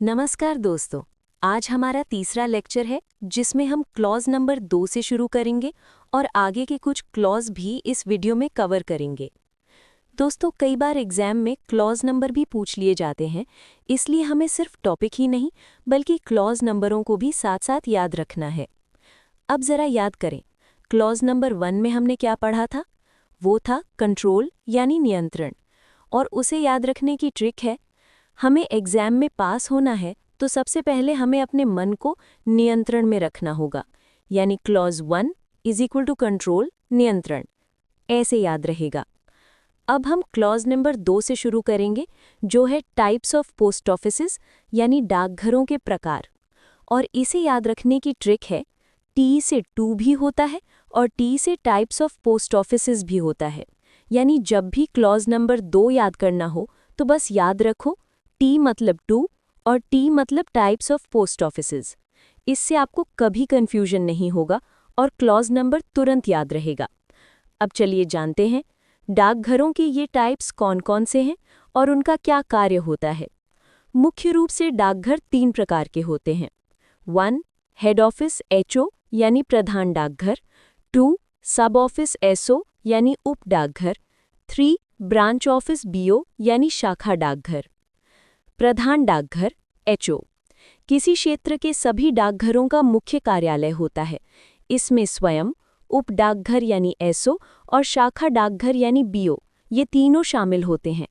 नमस्कार दोस्तों। आज हमारा तीसरा लेक्चर है जिसमें हम क्लॉज नंबर 2 से शुरू करेंगे और आगे के कुछ क्लॉज भी इस वीडियो में कवर करेंगे। दोस्तों, कई बार एग्जाम में क्लॉज नंबर भी पूछ लिए जाते हैं, इसलिए हमें सिर्फ टॉपिक ही नहीं बल्कि क्लॉज नंबरों को भी साथ साथ याद रखना है। अब ज़रा याद करें, क्लॉज नंबर 1 में हमने क्या पढ़ा था? वो था कंट्रोल यानी नियंत्रण। और उसे याद रखने की ट्रिक है, हमें एग्जाम में पास होना है तो सबसे पहले हमें अपने मन को नियंत्रण में रखना होगा, यानी क्लॉज 1 = कंट्रोल नियंत्रण, ऐसे याद रहेगा। अब हम क्लॉज नंबर 2 से शुरू करेंगे, जो है टाइप्स ऑफ पोस्ट ऑफिसेस यानी डाकघरों के प्रकार। और इसे याद रखने की ट्रिक है, टी से टू भी होता है और टी से टाइप्स ऑफ पोस्ट ऑफिसेस भी होता है। यानी जब भी क्लॉज नंबर 2 याद करना हो तो बस याद रखो टी मतलब टू और टी मतलब टाइप्स ऑफ पोस्ट ऑफिसेज। इससे आपको कभी कंफ्यूजन नहीं होगा और क्लॉज नंबर तुरंत याद रहेगा। अब चलिए जानते हैं डाकघरों के ये टाइप्स कौन कौन से हैं और उनका क्या कार्य होता है। मुख्य रूप से डाकघर 3 प्रकार के होते हैं। 1. हेड ऑफिस एचओ यानी प्रधान डाकघर। 2. सब ऑफिस एसओ यानी उप डाकघर। 3. ब्रांच ऑफिस बीओ यानी शाखा डाकघर। प्रधान डाकघर एचओ किसी क्षेत्र के सभी डाकघरों का मुख्य कार्यालय होता है। इसमें स्वयं, उप डाकघर यानी एसओ और शाखा डाकघर यानी बीओ, ये तीनों शामिल होते हैं।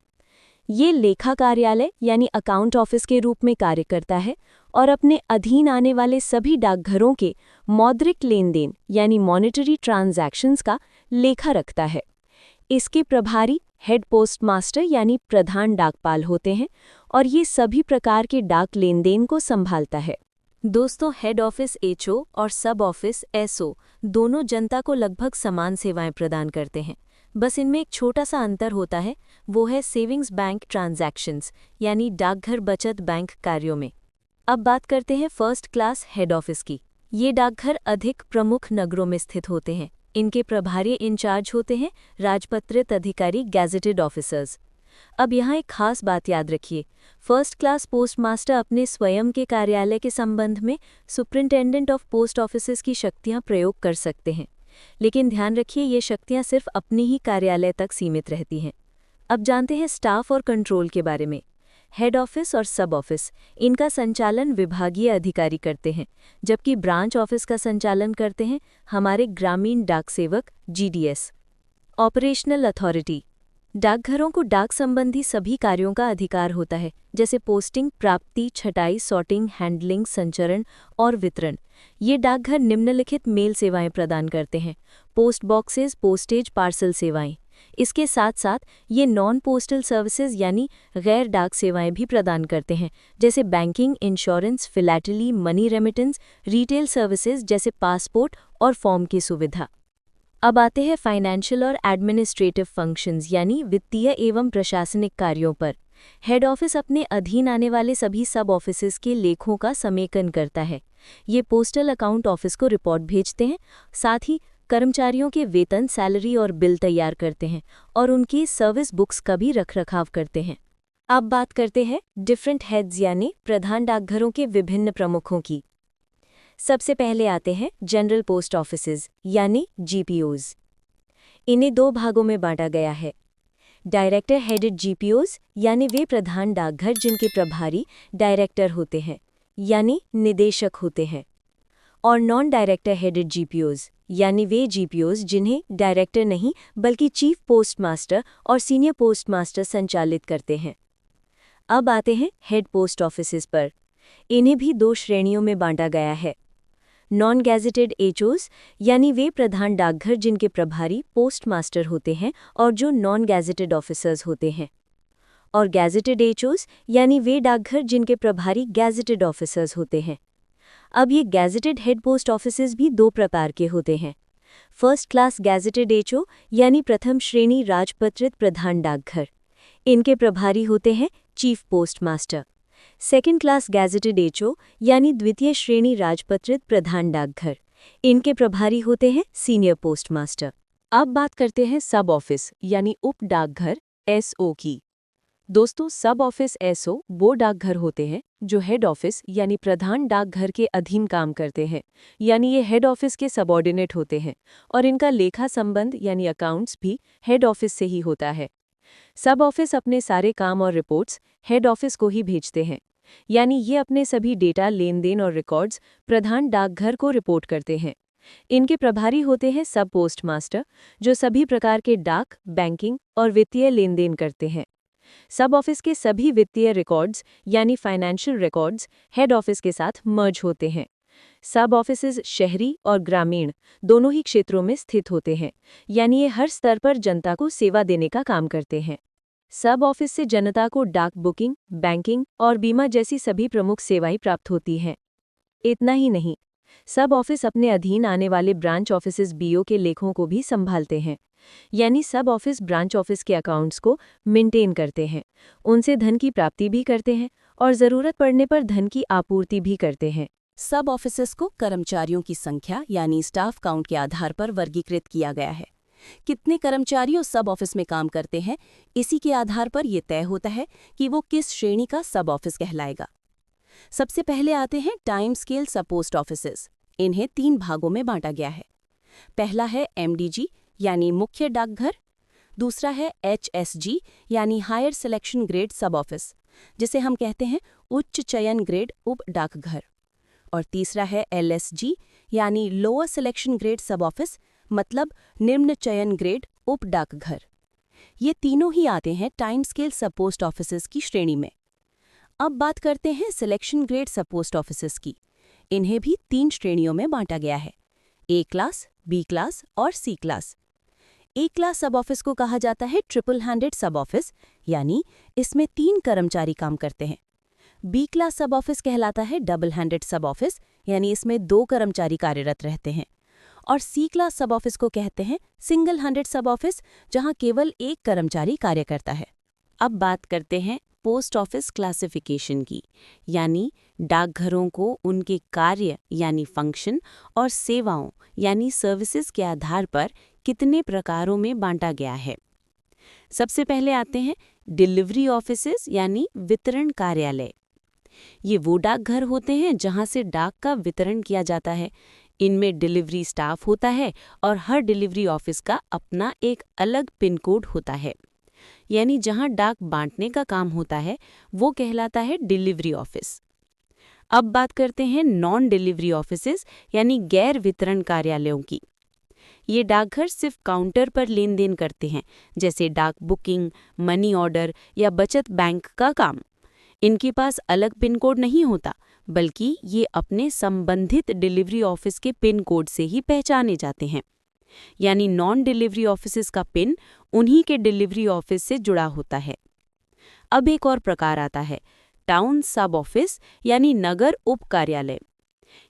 ये लेखा कार्यालय यानी अकाउंट ऑफिस के रूप में कार्य करता है और अपने अधीन आने वाले सभी डाकघरों के मौद्रिक लेनदेन यानी मॉनेटरी ट्रांजैक्शंस का लेखा रखता है। इसके प्रभारी हेड पोस्ट मास्टर यानी प्रधान डाकपाल होते हैं और ये सभी प्रकार के डाक लेनदेन को संभालता है। दोस्तों, हेड ऑफिस एचओ और सब ऑफिस एसओ दोनों जनता को लगभग समान सेवाएं प्रदान करते हैं। बस इनमें एक छोटा सा अंतर होता है, वो है सेविंग्स बैंक ट्रांजैक्शंस यानी डाकघर बचत बैंक कार्यों में। अब बात करते हैं फर्स्ट क्लास हेड ऑफिस की। ये डाकघर अधिक प्रमुख नगरों में स्थित होते हैं। इनके प्रभारी इंचार्ज होते हैं राजपत्रित अधिकारी गैजेटेड ऑफिसर्स। अब यहाँ एक खास बात याद रखिए, फर्स्ट क्लास पोस्टमास्टर अपने स्वयं के कार्यालय के संबंध में सुपरिंटेंडेंट ऑफ पोस्ट ऑफिसेज की शक्तियाँ प्रयोग कर सकते हैं, लेकिन ध्यान रखिए ये शक्तियाँ सिर्फ अपनी ही कार्यालय तक सीमित रहती हैं। अब जानते हैं स्टाफ और कंट्रोल के बारे में। हेड ऑफिस और सब ऑफिस, इनका संचालन विभागीय अधिकारी करते हैं, जबकि ब्रांच ऑफिस का संचालन करते हैं हमारे ग्रामीण डाक सेवक जीडीएस। ऑपरेशनल अथॉरिटी, डाकघरों को डाक संबंधी सभी कार्यों का अधिकार होता है, जैसे पोस्टिंग, प्राप्ति, छटाई, सॉर्टिंग, हैंडलिंग, संचरण और वितरण। ये डाकघर निम्नलिखित मेल सेवाएं प्रदान करते हैं: पोस्ट बॉक्सेस, पोस्टेज, पार्सल सेवाएं। इसके साथ साथ ये नॉन पोस्टल सर्विसेज यानी गैर डाक सेवाएं भी प्रदान करते हैं, जैसे banking, insurance, philately, money remittance, retail services जैसे पासपोर्ट और फॉर्म की सुविधा। अब आते हैं फाइनेंशियल और एडमिनिस्ट्रेटिव फंक्शंस यानी वित्तीय एवं प्रशासनिक कार्यों पर। हेड ऑफिस अपने अधीन आने वाले सभी सब ऑफिसेज के लेखों का समेकन करता है। ये पोस्टल अकाउंट ऑफिस को रिपोर्ट भेजते हैं, साथ ही कर्मचारियों के वेतन, सैलरी और बिल तैयार करते हैं और उनकी सर्विस बुक्स का भी रखरखाव करते हैं। अब बात करते हैं डिफरेंट हेड्स यानी प्रधान डाकघरों के विभिन्न प्रमुखों की। सबसे पहले आते हैं जनरल पोस्ट ऑफिसेज यानी जीपीओज। इन्हें 2 भागों में बांटा गया है। डायरेक्टर हेडेड जीपीओज यानी वे प्रधान डाकघर जिनके प्रभारी डायरेक्टर होते हैं यानी निदेशक होते हैं, और नॉन डायरेक्टर हेडेड जीपीओज यानी वे जीपीओज जिन्हें डायरेक्टर नहीं बल्कि चीफ पोस्टमास्टर और सीनियर पोस्टमास्टर संचालित करते हैं। अब आते हैं हेड पोस्ट ऑफिसेज पर। इन्हें भी 2 श्रेणियों में बांटा गया है। नॉन गैजेटेड एचओज यानी वे प्रधान डाकघर जिनके प्रभारी पोस्टमास्टर होते हैं और जो नॉन गैजेटेड ऑफिसर्स होते हैं, और गैजेटेड एचओज यानी वे डाकघर जिनके प्रभारी गैजेटेड ऑफिसर्स होते हैं। अब ये गैजेटेड हेड पोस्ट ऑफिसेज भी 2 प्रकार के होते हैं। फर्स्ट क्लास गैजेटेड एचओ यानी प्रथम श्रेणी राजपत्रित प्रधान डाकघर, इनके प्रभारी होते हैं chief postmaster. Second class gazetted HO यानी द्वितीय श्रेणी राजपत्रित प्रधान डाकघर, इनके प्रभारी होते हैं सीनियर पोस्टमास्टर। अब बात करते हैं सब ऑफिस यानी उप डाकघर एसओ की। दोस्तों, सब ऑफिस एसओ वो डाकघर होते हैं जो हेड ऑफिस यानी प्रधान डाकघर के अधीन काम करते हैं, यानी ये हेड ऑफिस के सबऑर्डिनेट होते हैं और इनका लेखा संबंध यानी अकाउंट्स भी हेड ऑफिस से ही होता है। सब ऑफिस अपने सारे काम और रिपोर्ट्स हेड ऑफिस को ही भेजते हैं, यानी ये अपने सभी डेटा, लेन देन और रिकॉर्ड्स प्रधान डाकघर को रिपोर्ट करते हैं। इनके प्रभारी होते हैं सब पोस्ट मास्टर, जो सभी प्रकार के डाक, बैंकिंग और वित्तीय लेन देन करते हैं। सब ऑफिस के सभी वित्तीय रिकॉर्ड्स यानी फाइनेंशियल रिकॉर्ड्स हेड ऑफिस के साथ मर्ज होते हैं। सब ऑफिसेज शहरी और ग्रामीण दोनों ही क्षेत्रों में स्थित होते हैं, यानी ये हर स्तर पर जनता को सेवा देने का काम करते हैं। सब ऑफिस से जनता को डाक बुकिंग, बैंकिंग और बीमा जैसी सभी प्रमुख सेवाएं प्राप्त होती हैं। इतना ही नहीं, सब ऑफिस अपने अधीन आने वाले ब्रांच ऑफिसेज बीओ के लेखों को भी संभालते हैं, यानी सब ऑफिस ब्रांच ऑफिस के अकाउंट्स को मेंटेन करते हैं, उनसे धन की प्राप्ति भी करते हैं और ज़रूरत पड़ने पर धन की आपूर्ति भी करते हैं। सब ऑफिसेस को कर्मचारियों की संख्या यानी स्टाफ काउंट के आधार पर वर्गीकृत किया गया है। कितने कर्मचारी सब ऑफिस में काम करते हैं, इसी के आधार पर यह तय होता है कि वो किस श्रेणी का सब ऑफिस कहलाएगा। सबसे पहले आते हैं टाइम स्केल सब पोस्ट ऑफिसेस। इन्हें 3 भागों में बांटा गया है। पहला है एमडीजी यानी मुख्य डाकघर, दूसरा है एचएसजी यानी हायर सिलेक्शन ग्रेड सब ऑफिस, जिसे हम कहते हैं उच्च चयन ग्रेड उप डाकघर, और तीसरा है एलएसजी यानी लोअर सिलेक्शन ग्रेड सब ऑफिस, मतलब निम्न चयन ग्रेड उप डाकघर। ये तीनों ही आते हैं टाइम स्केल सब पोस्ट ऑफिसेस की श्रेणी में। अब बात करते हैं सिलेक्शन ग्रेड सब पोस्ट ऑफिसेस की। इन्हें भी 3 श्रेणियों में बांटा गया है, ए क्लास, बी क्लास और सी क्लास। ए क्लास सब ऑफिस को कहा जाता है ट्रिपल हैंडेड सब ऑफिस, यानी इसमें 3 कर्मचारी काम करते हैं। बी क्लास सब ऑफिस कहलाता है डबल हैंडेड सब ऑफिस, यानी इसमें 2 कर्मचारी कार्यरत रहते हैं। और सी क्लास सब ऑफिस को कहते हैं सिंगल हैंडेड सब ऑफिस, जहां केवल 1 कर्मचारी कार्य करता है। अब बात करते हैं पोस्ट ऑफिस क्लासिफिकेशन की, यानी डाकघरों को उनके कार्य यानी फंक्शन और सेवाओं यानी सर्विसेज के आधार पर कितने प्रकारों में बांटा गया है। सबसे पहले आते हैं डिलीवरी ऑफिसेज यानी वितरण कार्यालय। ये वो डाकघर होते हैं जहां से डाक का वितरण किया जाता है। इनमें डिलीवरी स्टाफ होता है और हर डिलीवरी ऑफिस का अपना एक अलग पिन कोड होता है, यानी जहां डाक बांटने का काम होता है वो कहलाता है डिलीवरी ऑफिस। अब बात करते हैं नॉन डिलीवरी ऑफिसेज यानी गैर वितरण कार्यालयों की। ये डाकघर सिर्फ काउंटर पर लेन देन करते हैं, जैसे डाक बुकिंग, मनी ऑर्डर या बचत बैंक का काम। इनके पास अलग पिन कोड नहीं होता, बल्कि ये अपने संबंधित डिलीवरी ऑफिस के पिन कोड से ही पहचाने जाते हैं, यानी नॉन डिलीवरी ऑफिसेज का पिन उन्हीं के डिलीवरी ऑफिस से जुड़ा होता है। अब एक और प्रकार आता है टाउन सब ऑफिस यानी नगर उप कार्यालय।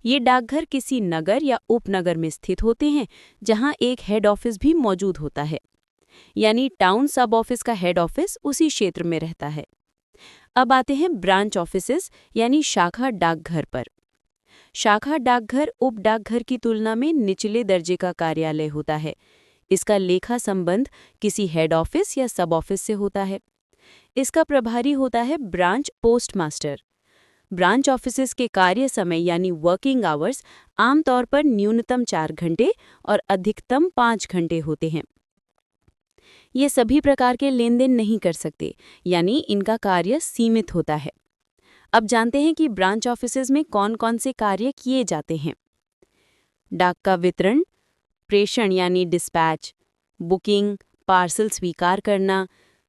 ये डाकघर किसी नगर या उपनगर में स्थित होते हैं, जहां एक हेड ऑफिस भी मौजूद होता है, यानी टाउन सब ऑफिस का हेड ऑफिस उसी क्षेत्र में रहता है। अब आते हैं ब्रांच ऑफिसेज यानी शाखा डाकघर पर। शाखा डाकघर उप डाकघर की तुलना में निचले दर्जे का कार्यालय होता है। इसका लेखा संबंध किसी हेड ऑफिस या सब ऑफिस से होता है। इसका प्रभारी होता है branch post master. Branch offices के कार्य समय यानी वर्किंग आवर्स आमतौर पर न्यूनतम 4 घंटे और अधिकतम 5 घंटे होते हैं। ये सभी प्रकार के लेन देन नहीं कर सकते, यानी इनका कार्य सीमित होता है। अब जानते हैं कि ब्रांच ऑफिसेज में कौन कौन से कार्य किए जाते हैं। डाक का वितरण, प्रेषण यानी डिस्पैच, बुकिंग, पार्सल स्वीकार करना,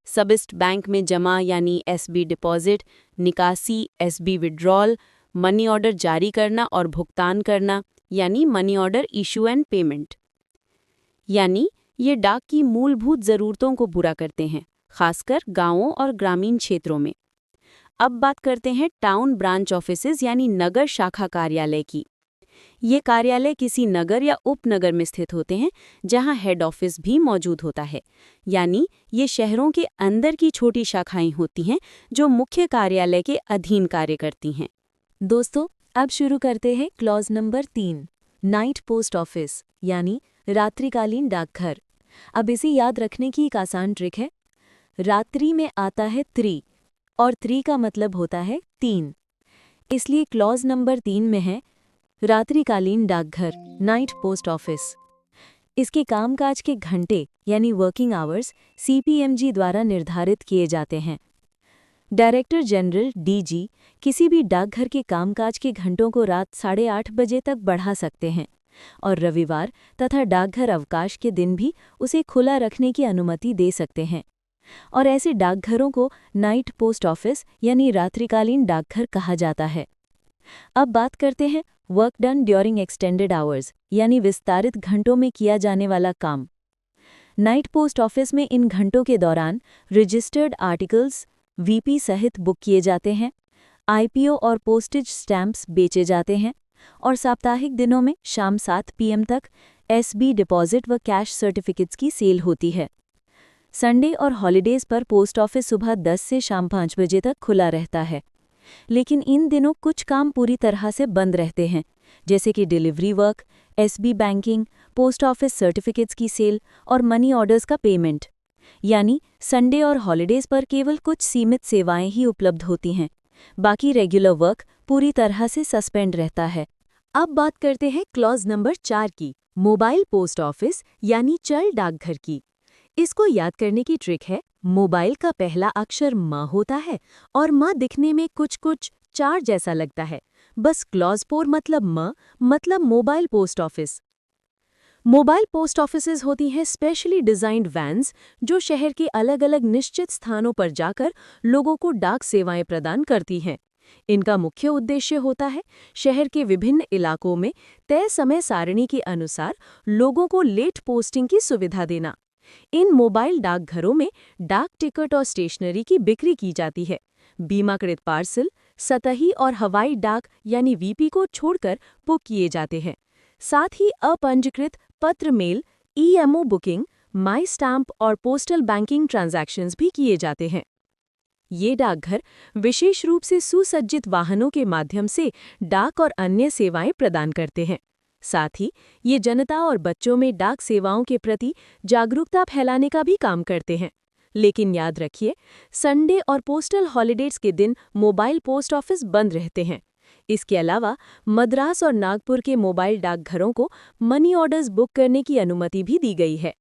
सबइस्ट बैंक में जमा यानी एसबी डिपॉजिट, निकासी एसबी विड्रॉल, मनी ऑर्डर जारी करना और भुगतान करना यानी money order issue and payment. यानी ये डाक की मूलभूत ज़रूरतों को पूरा करते हैं, खासकर गांवों और ग्रामीण क्षेत्रों में। अब बात करते हैं टाउन ब्रांच ऑफिसेज यानी नगर शाखा कार्यालय की। ये कार्यालय किसी नगर या उपनगर में स्थित होते हैं, जहां हेड ऑफिस भी मौजूद होता है, यानी ये शहरों के अंदर की छोटी शाखाएं होती हैं जो मुख्य कार्यालय के अधीन कार्य करती हैं। दोस्तों, अब शुरू करते हैं clause number 3, night post office यानी रात्रिकालीन डाकघर। अब इसे याद रखने की एक आसान ट्रिक है। रात्रि में आता है त्रि, और 3 का मतलब होता है 3। इसलिए क्लॉज नंबर 3 में है रात्रिकालीन डाकघर, नाइट पोस्ट ऑफिस। इसके कामकाज के घंटे यानी वर्किंग आवर्स सीपीएमजी द्वारा निर्धारित किए जाते हैं। डायरेक्टर जनरल डीजी किसी भी डाकघर के कामकाज के घंटों को रात 8:30 बजे तक बढ़ा सकते हैं और रविवार तथा डाकघर अवकाश के दिन भी उसे खुला रखने की अनुमति दे सकते हैं। और ऐसे डाकघरों को नाइट पोस्ट ऑफिस यानी रात्रिकालीन डाकघर कहा जाता है। अब बात करते हैं work done during extended hours यानी विस्तारित घंटों में किया जाने वाला काम। नाइट पोस्ट ऑफिस में इन घंटों के दौरान रजिस्टर्ड आर्टिकल्स वीपी सहित बुक किए जाते हैं, आईपीओ और पोस्टेज स्टैंप्स बेचे जाते हैं और साप्ताहिक दिनों में शाम 7 पीएम तक एसबी डिपॉजिट व कैश सर्टिफिकेट्स की सेल होती है। संडे और हॉलिडेज पर पोस्ट ऑफिस सुबह 10 से शाम 5 बजे तक खुला रहता है, लेकिन इन दिनों कुछ काम पूरी तरह से बंद रहते हैं, जैसे कि delivery work, SB banking, post office certificates की सेल और मनी ऑर्डर्स का पेमेंट। यानी संडे और हॉलिडेज पर केवल कुछ सीमित सेवाएं ही उपलब्ध होती हैं, बाकी रेगुलर वर्क पूरी तरह से सस्पेंड रहता है। अब बात करते हैं क्लॉज नंबर 4 की, मोबाइल पोस्ट ऑफिस यानी चल डाकघर की। इसको याद करने की ट्रिक है, मोबाइल का पहला अक्षर म होता है और म दिखने में कुछ 4 जैसा लगता है। बस क्लॉज 4 मतलब म मतलब mobile post office. Mobile post offices होती हैं स्पेशली डिजाइन्ड वैन्स जो शहर के अलग अलग निश्चित स्थानों पर जाकर लोगों को डाक सेवाएं प्रदान करती हैं। इनका मुख्य उद्देश्य होता है शहर के विभिन्न इलाकों में तय समय सारणी के अनुसार लोगों को लेट पोस्टिंग की सुविधा देना। इन मोबाइल डाकघरों में डाक टिकट और स्टेशनरी की बिक्री की जाती है। बीमाकृत पार्सल, सतही और हवाई डाक यानी वीपी को छोड़कर बुक किए जाते हैं। साथ ही अपंजीकृत पत्र mail, EMO booking, my stamp और पोस्टल बैंकिंग ट्रांजैक्शंस भी किए जाते हैं। ये डाकघर विशेष रूप से सुसज्जित वाहनों के माध्यम से डाक और अन्य सेवाएं प्रदान करते हैं। साथ ही ये जनता और बच्चों में डाक सेवाओं के प्रति जागरूकता फैलाने का भी काम करते हैं। लेकिन याद रखिए, संडे और पोस्टल हॉलिडेज के दिन मोबाइल पोस्ट ऑफिस बंद रहते हैं। इसके अलावा मद्रास और नागपुर के मोबाइल डाकघरों को मनी ऑर्डर्स बुक करने की अनुमति भी दी गई है।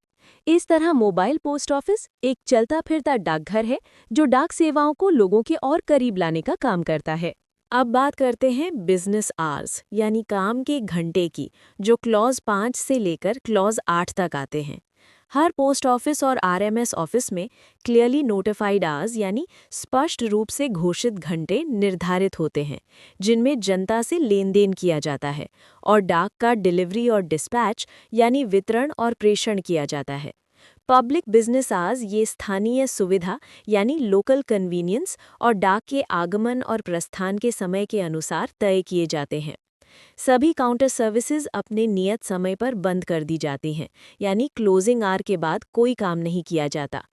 इस तरह मोबाइल पोस्ट ऑफिस एक चलता फिरता डाकघर है जो डाक सेवाओं को लोगों के और करीब लाने का काम करता है। अब बात करते हैं बिजनेस आवर्स यानी काम के घंटे की, जो क्लॉज 5 से लेकर क्लॉज 8 तक आते हैं। हर पोस्ट ऑफिस और आरएमएस ऑफिस में क्लियरली नोटिफाइड आवर्स यानी स्पष्ट रूप से घोषित घंटे निर्धारित होते हैं, जिनमें जनता से लेन देन किया जाता है और डाक का डिलीवरी और डिस्पैच यानी वितरण और प्रेषण किया जाता है। पब्लिक बिजनेस आवर्स ये स्थानीय सुविधा यानी लोकल कन्वीनियंस और डाक के आगमन और प्रस्थान के समय के अनुसार तय किए जाते हैं। सभी काउंटर सर्विसेज अपने नियत समय पर बंद कर दी जाती हैं, यानी क्लोजिंग आवर के बाद कोई काम नहीं किया जाता।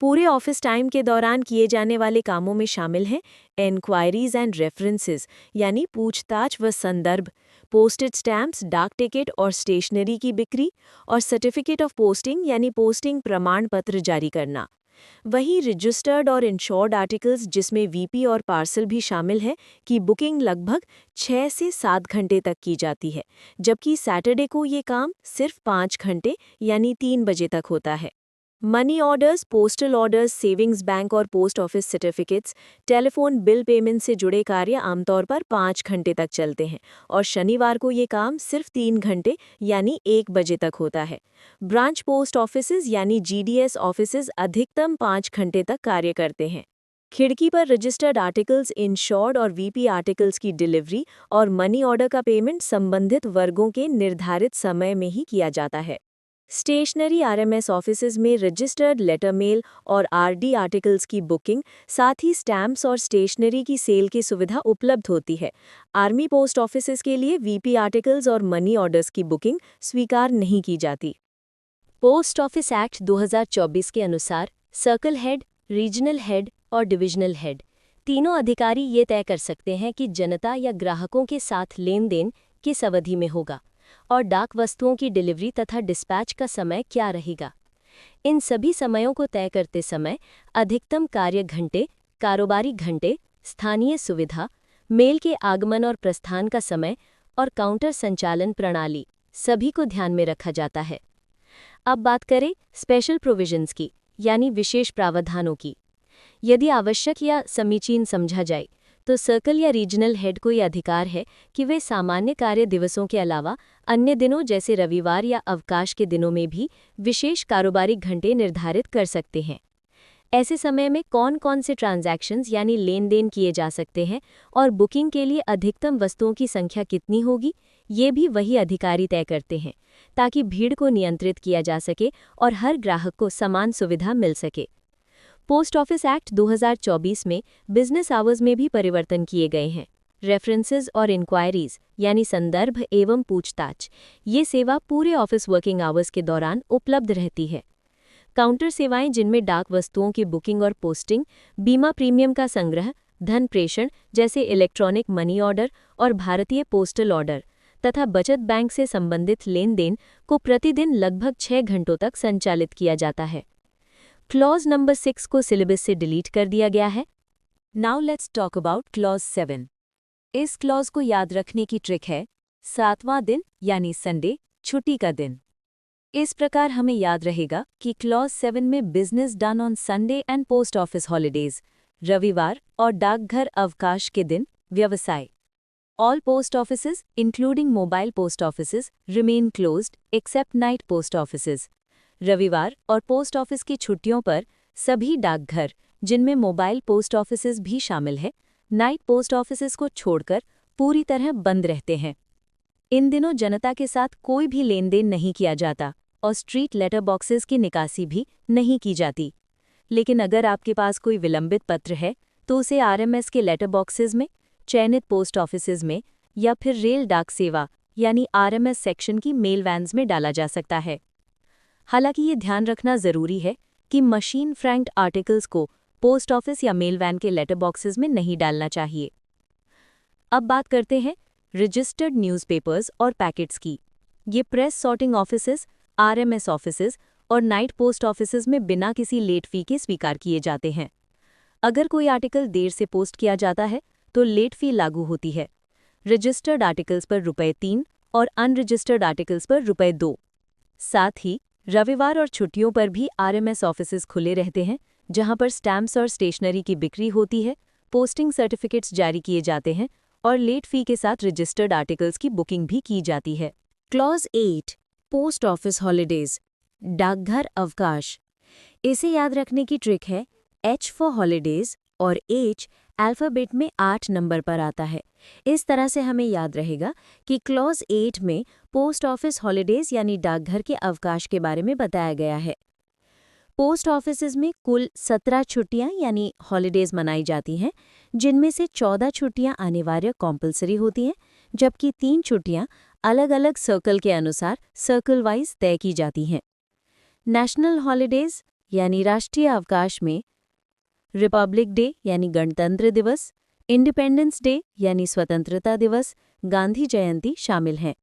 पूरे ऑफिस टाइम के दौरान किए जाने वाले कामों में शामिल हैं एनक्वायरीज एंड रेफरेंसेस यानी पूछताछ व संदर्भ, पोस्टेड स्टैम्प्स, डाक टिकट और स्टेशनरी की बिक्री और सर्टिफिकेट ऑफ पोस्टिंग यानी पोस्टिंग प्रमाण पत्र जारी करना। वहीं रजिस्टर्ड और इंश्योर्ड आर्टिकल्स जिसमें वीपी और पार्सल भी शामिल है की बुकिंग लगभग 6 से 7 घंटे तक की जाती है, जबकि सैटरडे को ये काम सिर्फ 5 घंटे यानी 3 बजे तक होता है। Money orders, postal orders, savings bank और post office certificates, telephone bill payment से जुड़े कार्य आमतौर पर 5 घंटे तक चलते हैं और शनिवार को ये काम सिर्फ 3 घंटे यानी 1 बजे तक होता है। ब्रांच पोस्ट ऑफिसेज यानी जीडीएस ऑफिसेज अधिकतम 5 घंटे तक कार्य करते हैं। खिड़की पर रजिस्टर्ड आर्टिकल्स, इंश्योर्ड और वीपी आर्टिकल्स की डिलीवरी और मनी ऑर्डर का पेमेंट संबंधित वर्गों के निर्धारित समय में ही किया जाता है। स्टेशनरी आरएमएस ऑफिसेज में रजिस्टर्ड लेटर मेल और आरडी आर्टिकल्स की बुकिंग, साथ ही स्टैम्प्स और स्टेशनरी की सेल की सुविधा उपलब्ध होती है। आर्मी पोस्ट ऑफिसेज के लिए वीपी आर्टिकल्स और मनी ऑर्डर्स की बुकिंग स्वीकार नहीं की जाती। पोस्ट ऑफिस एक्ट 2024 के अनुसार सर्कल हेड, रीजनल हेड और डिविजनल हेड तीनों अधिकारी ये तय कर सकते हैं कि जनता या ग्राहकों के साथ लेन देन किस अवधि में होगा और डाक वस्तुओं की डिलीवरी तथा डिस्पैच का समय क्या रहेगा। इन सभी समयों को तय करते समय अधिकतम कार्य घंटे, कारोबारी घंटे, स्थानीय सुविधा, मेल के आगमन और प्रस्थान का समय और काउंटर संचालन प्रणाली सभी को ध्यान में रखा जाता है। अब बात करें स्पेशल प्रोविजंस की, यानी विशेष प्रावधानों की। यदि आवश्यक या समीचीन समझा जाए तो सर्कल या रीजनल हेड को यह अधिकार है कि वे सामान्य कार्य दिवसों के अलावा अन्य दिनों जैसे रविवार या अवकाश के दिनों में भी विशेष कारोबारी घंटे निर्धारित कर सकते हैं। ऐसे समय में कौन कौन से ट्रांजैक्शंस यानी लेन देन किए जा सकते हैं और बुकिंग के लिए अधिकतम वस्तुओं की संख्या कितनी होगी, ये भी वही अधिकारी तय करते हैं, ताकि भीड़ को नियंत्रित किया जा सके और हर ग्राहक को समान सुविधा मिल सके। पोस्ट ऑफिस एक्ट 2024 में बिजनेस आवर्स में भी परिवर्तन किए गए हैं। रेफरेंसेस और इंक्वायरीज यानी संदर्भ एवं पूछताछ, ये सेवा पूरे ऑफिस वर्किंग आवर्स के दौरान उपलब्ध रहती है। काउंटर सेवाएं जिनमें डाक वस्तुओं की बुकिंग और पोस्टिंग, बीमा प्रीमियम का संग्रह, धन प्रेषण जैसे इलेक्ट्रॉनिक मनी ऑर्डर और भारतीय पोस्टल ऑर्डर तथा बचत बैंक से संबंधित लेन देन को प्रतिदिन लगभग 6 घंटों तक संचालित किया जाता है। क्लॉज नंबर 6 को सिलेबस से डिलीट कर दिया गया है। Now let's talk about clause 7। इस क्लॉज को याद रखने की ट्रिक है 7वां दिन यानी संडे, छुट्टी का दिन। इस प्रकार हमें याद रहेगा कि क्लॉज 7 में business done on Sunday and post office holidays, रविवार और डाकघर अवकाश के दिन, व्यवसाय। All post offices including mobile post offices remain closed except night post offices. रविवार और पोस्ट ऑफिस की छुट्टियों पर सभी डाकघर, जिनमें मोबाइल पोस्ट ऑफिसेज भी शामिल है, नाइट पोस्ट ऑफिसेज को छोड़कर पूरी तरह बंद रहते हैं। इन दिनों जनता के साथ कोई भी लेन देन नहीं किया जाता और स्ट्रीट लेटर बॉक्सेस की निकासी भी नहीं की जाती। लेकिन अगर आपके पास कोई विलंबित पत्र है तो उसे आरएमएस के लेटर बॉक्सेस में, चयनित पोस्ट ऑफिसेज में या फिर रेल डाक सेवा यानी आरएमएस सेक्शन की मेल वैन्स में डाला जा सकता है। हालांकि ये ध्यान रखना ज़रूरी है कि मशीन फ्रैंक्ड आर्टिकल्स को पोस्ट ऑफिस या मेल वैन के लेटर बॉक्सेस में नहीं डालना चाहिए। अब बात करते हैं रजिस्टर्ड न्यूज़पेपर्स और पैकेट्स की। ये press sorting offices, RMS offices और नाइट पोस्ट ऑफिसेज में बिना किसी लेट फी के स्वीकार किए जाते हैं। अगर कोई आर्टिकल देर से पोस्ट किया जाता है तो लेट फी लागू होती है। रजिस्टर्ड आर्टिकल्स पर ₹3 और अनरजिस्टर्ड आर्टिकल्स पर ₹2। साथ ही रविवार और छुट्टियों पर भी आरएमएस ऑफिसेज खुले रहते हैं, जहां पर स्टैम्प्स और स्टेशनरी की बिक्री होती है, पोस्टिंग सर्टिफिकेट्स जारी किए जाते हैं और लेट फी के साथ रजिस्टर्ड आर्टिकल्स की बुकिंग भी की जाती है। क्लॉज 8 पोस्ट ऑफिस हॉलीडेज, डाकघर अवकाश। इसे याद रखने की ट्रिक है H फॉर हॉलीडेज और H अल्फ़ाबेट में 8 नंबर पर आता है। इस तरह से हमें याद रहेगा कि क्लॉज 8 में पोस्ट ऑफिस हॉलीडेज यानी डाकघर के अवकाश के बारे में बताया गया है। पोस्ट ऑफिसेज में कुल 17 छुट्टियां यानी हॉलीडेज मनाई जाती हैं, जिनमें से 14 छुट्टियां अनिवार्य कॉम्पल्सरी होती हैं, जबकि 3 छुट्टियां अलग अलग सर्कल के अनुसार सर्कल वाइज तय की जाती हैं। नेशनल हॉलीडेज यानी राष्ट्रीय अवकाश में रिपब्लिक डे यानी गणतंत्र दिवस, इंडिपेंडेंस डे यानी स्वतंत्रता दिवस, गांधी जयंती शामिल हैं।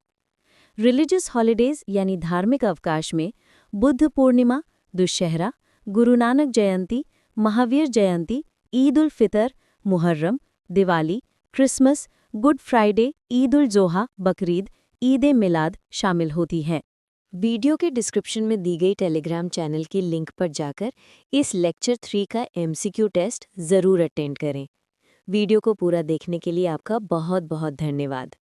रिलीजियस हॉलीडेज यानी धार्मिक अवकाश में Buddha Purnima, Dussehra, Guru Nanak Jayanti, Mahavir Jayanti, Eid ul Fitr, Muharram, Diwali, Christmas, good Friday, Eid ul Zuha, Bakrid, Eid ए मिलाद शामिल होती हैं। वीडियो के डिस्क्रिप्शन में दी गई टेलीग्राम चैनल की लिंक पर जाकर इस लेक्चर 3 का MCQ टेस्ट ज़रूर अटेंड करें। वीडियो को पूरा देखने के लिए आपका बहुत बहुत धन्यवाद।